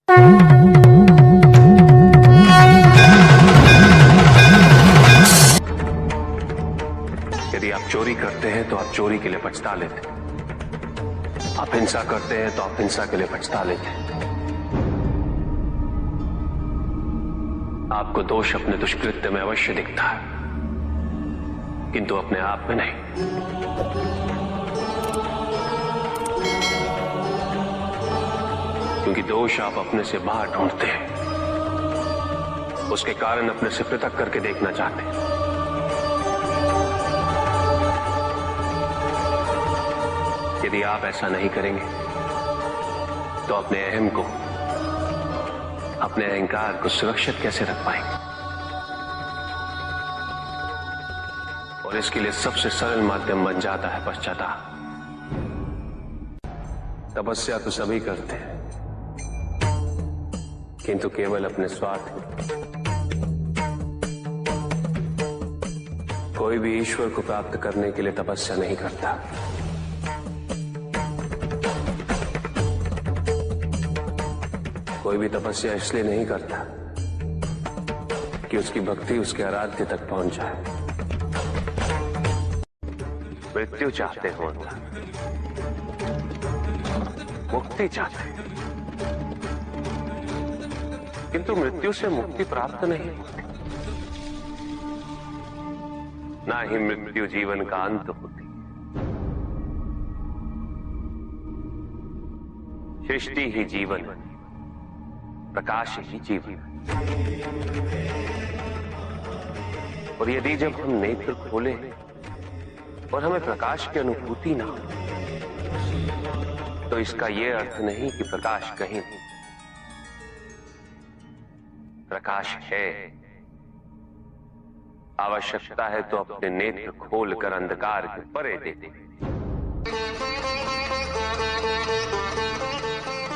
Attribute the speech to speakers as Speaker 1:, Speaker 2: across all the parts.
Speaker 1: यदि आप चोरी करते हैं तो आप चोरी के लिए पछता लेते, आप हिंसा करते हैं तो आप हिंसा के लिए पछता लेते। आपको दोष अपने दुष्कृत्य में अवश्य दिखता है, किंतु अपने आप में नहीं। क्योंकि दोष आप अपने से बाहर ढूंढते हैं, उसके कारण अपने से पृथक करके देखना चाहते हैं। यदि आप ऐसा नहीं करेंगे तो अपने अहम को, अपने अहंकार को सुरक्षित कैसे रख पाएंगे? और इसके लिए सबसे सरल माध्यम बन जाता है पश्चाताप। तपस्या तो सभी करते हैं, किंतु केवल अपने स्वार्थ में। कोई भी ईश्वर को प्राप्त करने के लिए तपस्या नहीं करता। कोई भी तपस्या इसलिए नहीं करता कि उसकी भक्ति उसके आराध्य तक पहुंच जाए। मृत्यु चाहते हो, मुक्ति चाहते, किंतु मृत्यु से मुक्ति प्राप्त नहीं होती। ना ही मृत्यु जीवन का अंत होती। सृष्टि ही जीवन, प्रकाश ही जीवन। और यदि जब हम नेत्र खोले और हमें प्रकाश की अनुभूति ना हो, तो इसका यह अर्थ नहीं कि प्रकाश कहीं नहीं। प्रकाश है। आवश्यकता है तो अपने नेत्र खोलकर अंधकार के परे दे दे।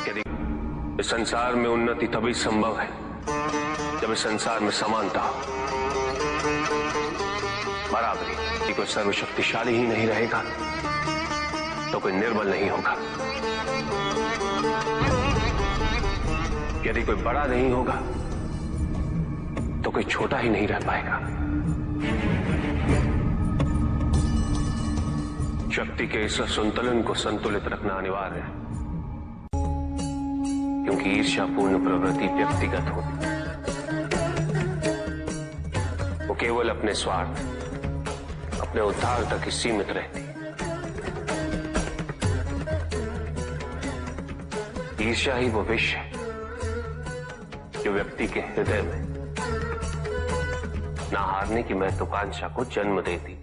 Speaker 1: यदि इस संसार में उन्नति तभी संभव है जब इस संसार में समानता हो, बराबरी। कि कोई सर्वशक्तिशाली ही नहीं रहेगा तो कोई निर्बल नहीं होगा। यदि कोई बड़ा नहीं होगा तो कोई छोटा ही नहीं रह पाएगा। शक्ति के इस असंतुलन को संतुलित रखना अनिवार्य है, क्योंकि ईर्ष्यापूर्ण प्रवृत्ति व्यक्तिगत होती है। वो केवल अपने स्वार्थ, अपने उद्धार तक ही सीमित रहती है। ईर्ष्या ही वो विष है जो व्यक्ति के हृदय में ना हारने की महत्वाकांक्षा को जन्म देती।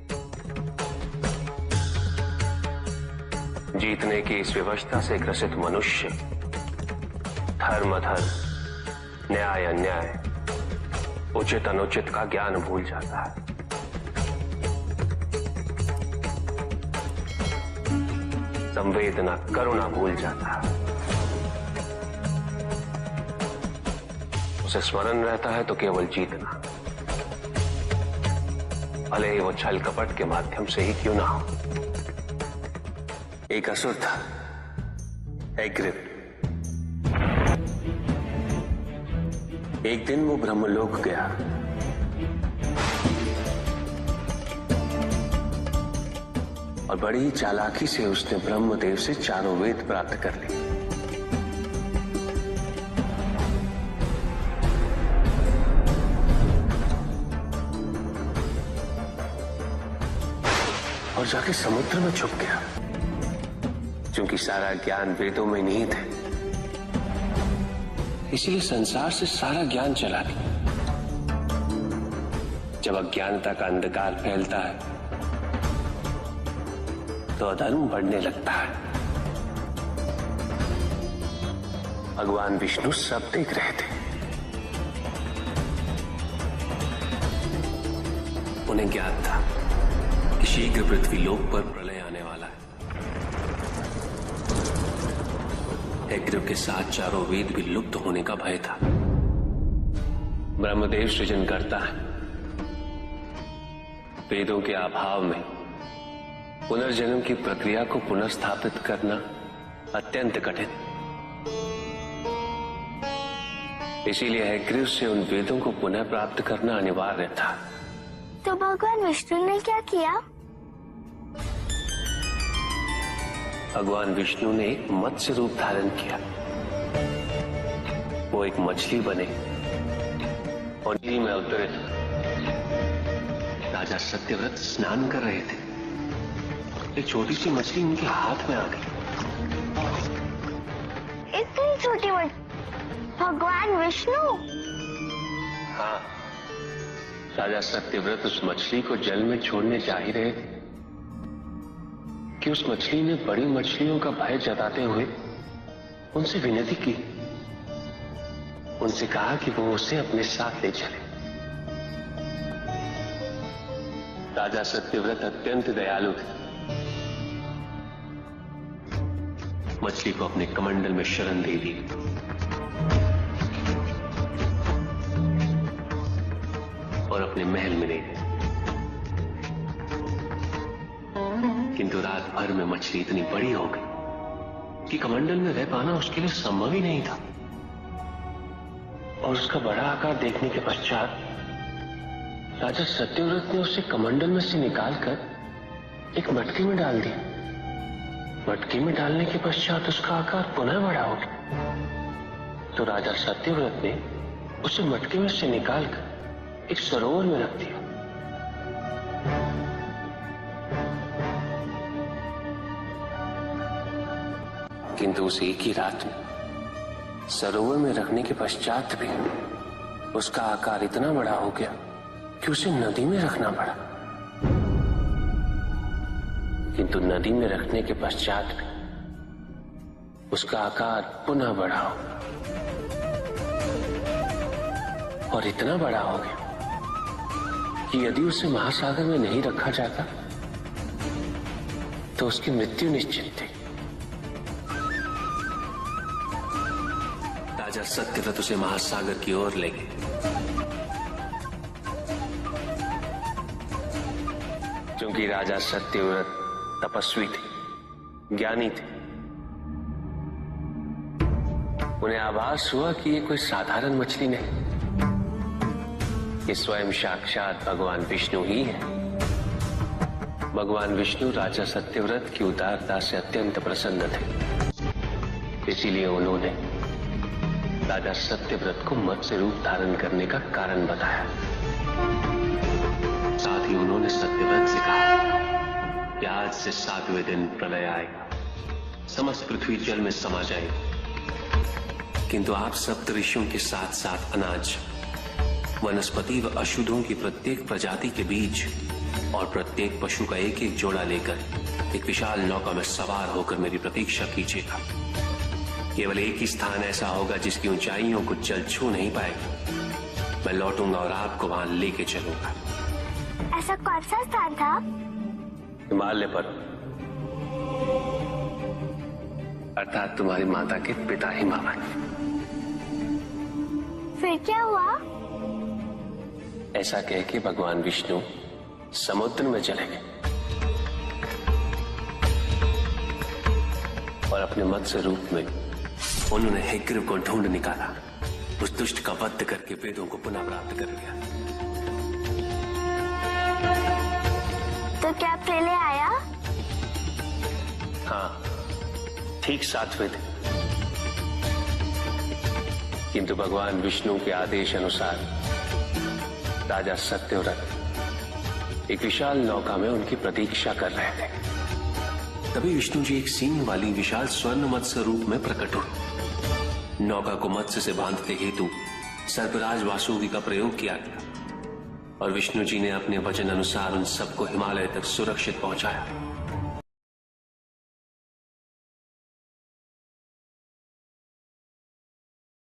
Speaker 1: जीतने की इस व्यवस्था से ग्रसित मनुष्य धर्म अधर्म, न्याय अन्याय, उचित अनुचित का ज्ञान भूल जाता है। संवेदना, करुणा भूल जाता है। उसे स्मरण रहता है तो केवल जीतना, भले ही वो छल कपट के माध्यम से ही क्यों ना हो। एक असुर था, एग्रिप। एक दिन वो ब्रह्मलोक गया। और बड़ी चालाकी से उसने ब्रह्मदेव से चारों वेद प्राप्त कर ली। और जाके समुद्र में छुप गया, क्योंकि सारा ज्ञान वेदों में निहित है। इसलिए संसार से सारा ज्ञान चला गया। जब अज्ञानता का अंधकार फैलता है तो अधर्म बढ़ने लगता है। भगवान विष्णु सब देख रहे थे। उन्हें ज्ञात था कि शीघ्र पृथ्वी लोक पर प्रलय आने वाला है। एग्रिप के साथ चारों वेद भी लुप्त होने का भय था। ब्रह्मदेव सृजन करता है। वेदों के अभाव में पुनर्जन्म की प्रक्रिया को पुनर्स्थापित करना अत्यंत कठिन। इसीलिए हैग्रीव से उन वेदों को पुनः प्राप्त करना अनिवार्य था।
Speaker 2: तो भगवान विष्णु ने क्या किया?
Speaker 1: भगवान विष्णु ने एक मत्स्य रूप धारण किया। वो एक मछली बने और नदी में अवतरित। राजा सत्यव्रत स्नान कर रहे थे। एक छोटी सी मछली उनके हाथ में आ गई।
Speaker 2: इतनी छोटी मछली? भगवान विष्णु?
Speaker 1: हाँ, राजा सत्यव्रत उस मछली को जल में छोड़ने जा ही रहे थे कि उस मछली ने बड़ी मछलियों का भय जताते हुए उनसे विनती की। उनसे कहा कि वो उसे अपने साथ ले चले। राजा सत्यव्रत अत्यंत दयालु थे। मछली को अपने कमंडल में शरण दे दी और अपने महल में ले गए। किंतु रात भर में मछली इतनी बड़ी हो गई कि कमंडल में रह पाना उसके लिए संभव ही नहीं था। और उसका बड़ा आकार देखने के पश्चात राजा सत्यव्रत ने उसे कमंडल में से निकालकर एक मटकी में डाल दिया। मटकी में डालने के पश्चात उसका आकार पुनः बड़ा हो गया। तो राजा सत्यव्रत ने उसे मटकी में से निकालकर एक सरोवर में रख दिया। किंतु उस एक ही रात में सरोवर में रखने के पश्चात भी उसका आकार इतना बड़ा हो गया कि उसे नदी में रखना पड़ा। किंतु नदी में रखने के पश्चात भी उसका आकार पुनः बड़ा हो और इतना बड़ा हो गया कि यदि उसे महासागर में नहीं रखा जाता तो उसकी मृत्यु निश्चित थी। राजा सत्यव्रत उसे महासागर की ओर ले गए। क्योंकि राजा सत्यव्रत तपस्वी थे, ज्ञानी थे, उन्हें आभास हुआ कि ये कोई साधारण मछली नहीं, ये स्वयं साक्षात भगवान विष्णु ही है। भगवान विष्णु राजा सत्यव्रत की उदारता से अत्यंत प्रसन्न थे। इसीलिए उन्होंने राजा सत्यव्रत को मत्स्य रूप धारण करने का कारण बताया। साथ ही उन्होंने सत्यव्रत से कहा कि आज से 7वें दिन प्रलय आएगा, समस्त पृथ्वी जल में समा जाएगी। किंतु आप सप्त ऋषियों के साथ साथ अनाज, वनस्पति व अशुद्धों की प्रत्येक प्रजाति के बीज और प्रत्येक पशु का एक एक जोड़ा लेकर एक विशाल नौका में सवार होकर मेरी प्रतीक्षा कीजिएगा। केवल एक ही स्थान ऐसा होगा जिसकी ऊंचाइयों को जल छू नहीं पाएगा। मैं लौटूंगा और आपको वहां लेके चलूंगा।
Speaker 2: ऐसा कौन सा स्थान था?
Speaker 1: हिमालय पर, अर्थात तुम्हारी माता के पिता हिमालय।
Speaker 2: फिर क्या हुआ?
Speaker 1: ऐसा कह के भगवान विष्णु समुद्र में चले गए और अपने मत्स्य रूप में उन्होंने हैग्रीव को ढूंढ निकाला। उस दुष्ट का वध करके वेदों को पुनः प्राप्त कर लिया।
Speaker 2: तो क्या प्रलय आया?
Speaker 1: हाँ, ठीक 7वें दिन। किंतु भगवान विष्णु के आदेश अनुसार राजा सत्यव्रत एक विशाल नौका में उनकी प्रतीक्षा कर रहे थे। तभी विष्णु जी एक सींग वाली विशाल स्वर्ण मत्स्य रूप में प्रकट हुए। नौका को मत्स्य से बांधते हेतु सर्पराज वासुकी का प्रयोग किया गया और विष्णु जी ने अपने वचन अनुसार उन सबको हिमालय तक सुरक्षित पहुंचाया।